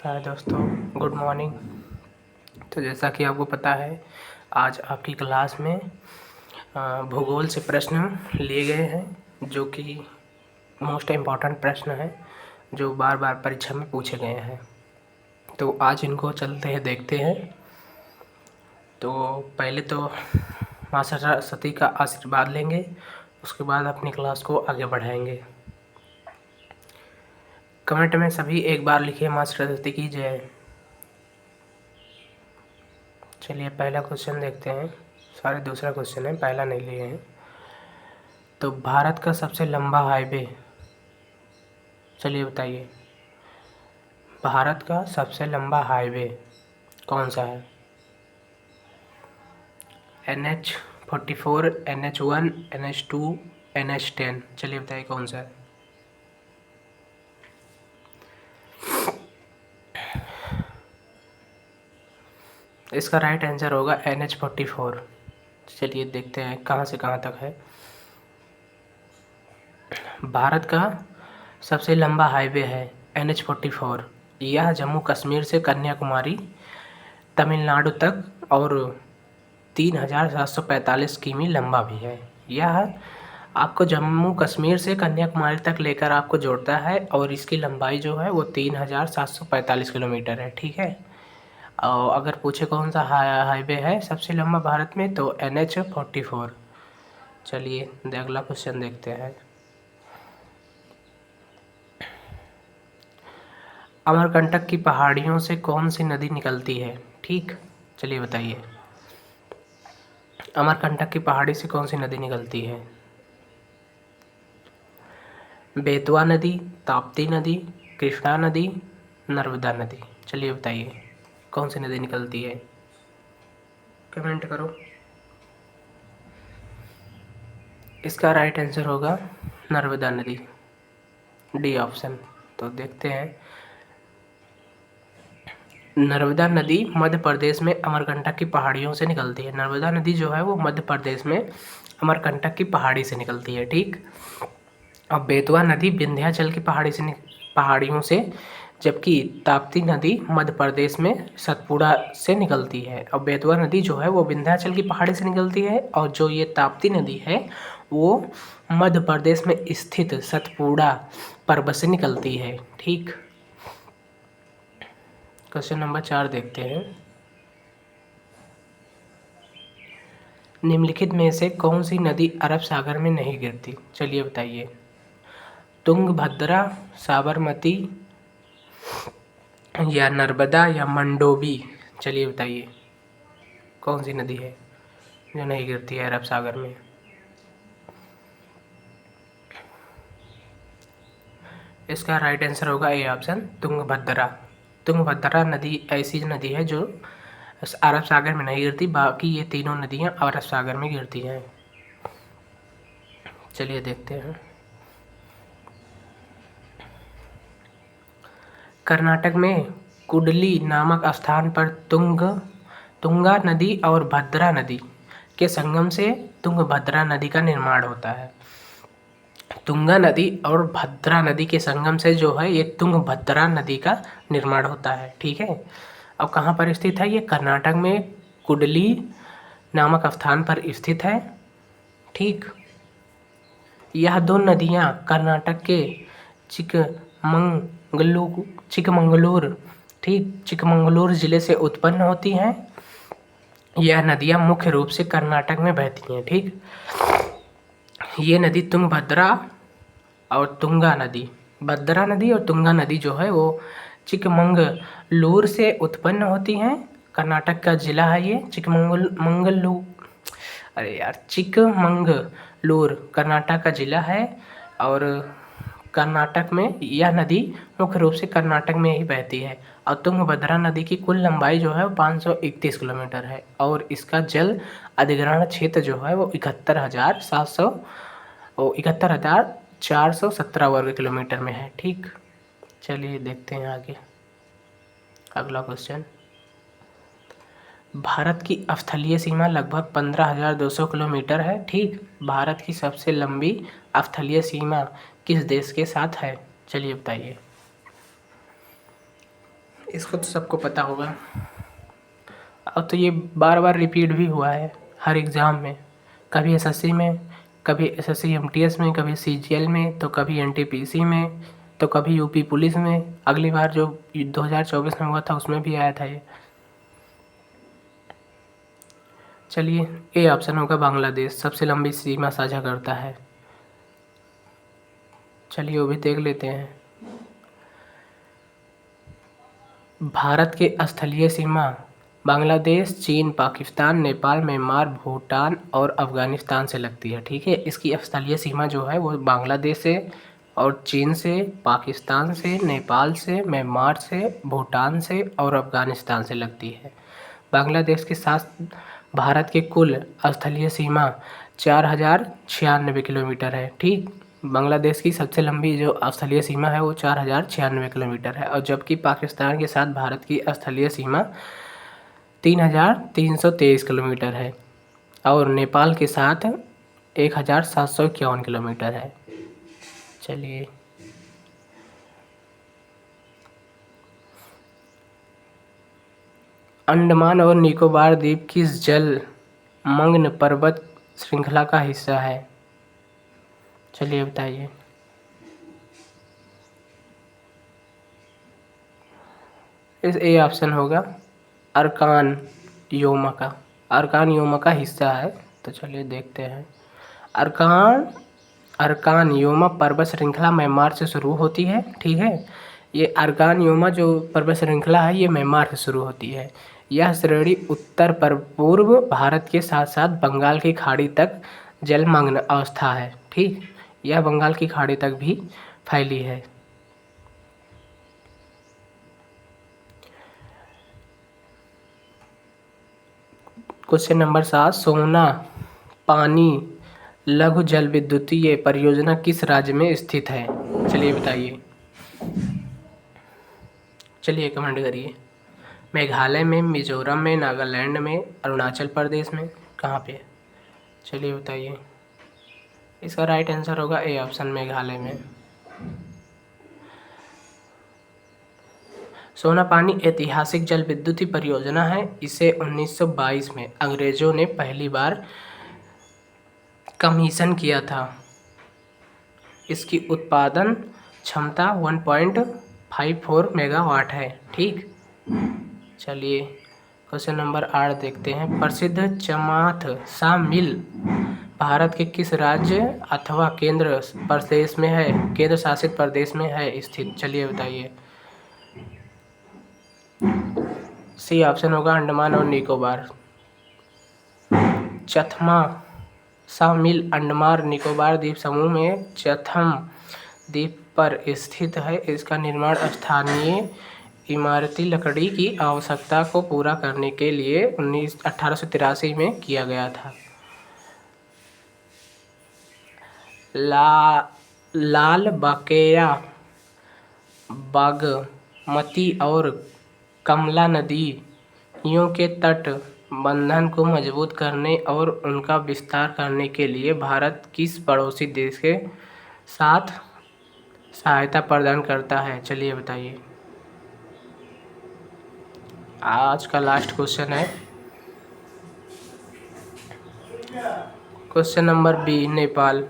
हाय दोस्तों, good morning. तो जैसा कि आपको पता है, आज आपकी क्लास में भूगोल से प्रश्न लिए गए हैं जो कि मोस्ट इम्पॉर्टेंट प्रश्न हैं जो बार बार परीक्षा में पूछे गए हैं। तो आज इनको चलते हैं, देखते हैं। तो पहले तो माँ सरस्वती का आशीर्वाद लेंगे, उसके बाद अपनी क्लास को आगे बढ़ाएंगे। कमेंट में सभी एक बार लिखिए, माँ सरस्वती की जय। चलिए पहला क्वेश्चन देखते हैं। सारे दूसरा क्वेश्चन है, पहला नहीं लिए हैं। तो भारत का सबसे लंबा हाईवे, चलिए बताइए, भारत का सबसे लंबा हाईवे कौन सा है? NH-44, NH-1, NH-2, NH-10। चलिए बताइए कौन सा है? इसका राइट आंसर होगा NH-44। चलिए देखते हैं कहाँ से कहाँ तक है। भारत का सबसे लंबा हाईवे है NH-44। यह जम्मू कश्मीर से कन्याकुमारी, तमिलनाडु तक और 3745 किमी लंबा भी है। यह आपको जम्मू कश्मीर से कन्याकुमारी तक लेकर आपको जोड़ता है और इसकी लंबाई जो है वो 3745 किलोमीटर है। ठीक है। और अगर पूछे कौन सा हाईवे है सबसे लंबा भारत में, तो NH-44। चलिए अगला क्वेश्चन देखते हैं। अमरकंटक की पहाड़ियों से कौन सी नदी निकलती है? ठीक, चलिए बताइए, अमरकंटक की पहाड़ी से कौन सी नदी निकलती है? बेतवा नदी, ताप्ती नदी, कृष्णा नदी, नर्मदा नदी। चलिए बताइए कौन सी नदी निकलती है? कमेंट करो। इसका राइट आंसर होगा नर्मदा नदी, डी ऑप्शन। तो देखते हैं, नर्मदा नदी मध्य प्रदेश में अमरकंटक की पहाड़ियों से निकलती है। नर्मदा नदी जो है वो मध्य प्रदेश में अमरकंटक की पहाड़ी से निकलती है। ठीक। अब बेतवा नदी विंध्याचल की पहाड़ियों से, जबकि ताप्ती नदी मध्य प्रदेश में सतपुड़ा से निकलती है। अब बेतवा नदी जो है वो विंध्याचल की पहाड़ी से निकलती है और जो ये ताप्ती नदी है वो मध्य प्रदेश में स्थित सतपुड़ा पर्वत से निकलती है। ठीक। क्वेश्चन नंबर 4 देखते हैं। निम्नलिखित में से कौन सी नदी अरब सागर में नहीं गिरती? चलिए बताइए, तुंगभद्रा, साबरमती या नर्मदा या मंडोवी। चलिए बताइए कौन सी नदी है जो नहीं गिरती है अरब सागर में? इसका राइट आंसर होगा ए ऑप्शन, तुंगभद्रा। तुंगभद्रा नदी ऐसी नदी है जो अरब सागर में नहीं गिरती, बाकी ये तीनों नदियां अरब सागर में गिरती हैं। चलिए देखते हैं। कर्नाटक में कुडली नामक स्थान पर तुंगा नदी और भद्रा नदी के संगम से तुंगभद्रा नदी का निर्माण होता है। तुंगा नदी और भद्रा नदी के संगम से जो है ये तुंगभद्रा नदी का निर्माण होता है। ठीक है। अब कहाँ पर स्थित है ये? कर्नाटक में कुडली नामक स्थान पर स्थित है। ठीक। यह दो नदियाँ कर्नाटक के चिकमंगलूर जिले से उत्पन्न होती हैं। यह नदियाँ मुख्य रूप से कर्नाटक में बहती हैं। ठीक। ये नदी तुंगभद्रा और तुंगा नदी, भद्रा नदी और तुंगा नदी जो है वो चिकमंगलूर से उत्पन्न होती हैं। कर्नाटक का जिला है ये चिकमंगलूर कर्नाटक का जिला है और कर्नाटक में यह नदी मुख्य रूप से कर्नाटक में ही बहती है। और तुंगभद्रा नदी की कुल लंबाई जो है वो 531 किलोमीटर है और इसका जल अधिग्रहण क्षेत्र जो है वो 71,417 वर्ग किलोमीटर में है। ठीक। चलिए देखते हैं आगे अगला क्वेश्चन। भारत की स्थलीय सीमा लगभग 15,200 किलोमीटर है। ठीक। भारत की सबसे लंबी स्थलीय सीमा किस देश के साथ है? चलिए बताइए। इसको तो सबको पता होगा। अब तो ये बार बार रिपीट भी हुआ है हर एग्ज़ाम में, कभी एसएससी में, कभी एसएससी एमटीएस में, कभी सीजीएल में, तो कभी एनटीपीसी में, तो कभी यूपी पुलिस में। अगली बार जो 2024 में हुआ था उसमें भी आया था ये। चलिए, ए ऑप्शन होगा बांग्लादेश, सबसे लंबी सीमा साझा करता है। चलिए वो भी देख लेते हैं। भारत की स्थलीय सीमा बांग्लादेश, चीन, पाकिस्तान, नेपाल, म्यांमार, भूटान और अफ़गानिस्तान से लगती है। ठीक है, इसकी स्थलीय सीमा जो है वो बांग्लादेश से और चीन से, पाकिस्तान से, नेपाल से, म्यांमार से, भूटान से और अफ़गानिस्तान से लगती है। बांग्लादेश के साथ भारत की कुल स्थलीय सीमा 4096 किलोमीटर है। ठीक, बांग्लादेश की सबसे लंबी जो स्थलीय सीमा है वो 4096 किलोमीटर है, और जबकि पाकिस्तान के साथ भारत की स्थलीय सीमा 3323 किलोमीटर है, और नेपाल के साथ 1751 किलोमीटर है। चलिए, अंडमान और निकोबार द्वीप किस जलमग्न पर्वत श्रृंखला का हिस्सा है? चलिए बताइए। इस ए ऑप्शन होगा अरकान योमा का। अरकान योमा का हिस्सा है, तो चलिए देखते हैं। अरकान योमा पर्वत श्रृंखला म्यांमार से शुरू होती है। ठीक है, ये अरकान योमा जो पर्वत श्रृंखला है ये म्यांमार से शुरू होती है। यह श्रेणी उत्तर पर पूर्व भारत के साथ साथ बंगाल की खाड़ी तक जलमग्न अवस्था है। ठीक, यह बंगाल की खाड़ी तक भी फैली है। क्वेश्चन नंबर 7, सोना पानी लघु जल विद्युतीय परियोजना किस राज्य में स्थित है? चलिए बताइए। चलिए कमेंट करिए। मेघालय में, मिजोरम में, नागालैंड में, अरुणाचल प्रदेश में, कहाँ पे? चलिए बताइए। इसका राइट आंसर होगा ए ऑप्शन, मेघालय में। सोना पानी ऐतिहासिक जल विद्युतीय परियोजना है। इसे 1922 में अंग्रेजों ने पहली बार कमीशन किया था। इसकी उत्पादन क्षमता 1.54 मेगावाट है। ठीक, चलिए क्वेश्चन नंबर 8 देखते हैं। प्रसिद्ध चमाथ सा मिल भारत के किस राज्य अथवा केंद्र प्रदेश में है, केंद्र शासित प्रदेश में है स्थित? चलिए बताइए। सी ऑप्शन होगा अंडमान और निकोबार। चथमा सा मिल अंडमान निकोबार द्वीप समूह में चथम द्वीप पर स्थित है। इसका निर्माण स्थानीय इमारती लकड़ी की आवश्यकता को पूरा करने के लिए 1883 में किया गया था। लाल बकेया, बागमती और कमला नदियों के तट बंधन को मजबूत करने और उनका विस्तार करने के लिए भारत किस पड़ोसी देश के साथ सहायता प्रदान करता है? चलिए बताइए। आज का लास्ट क्वेश्चन है क्वेश्चन नंबर बी, नेपाल।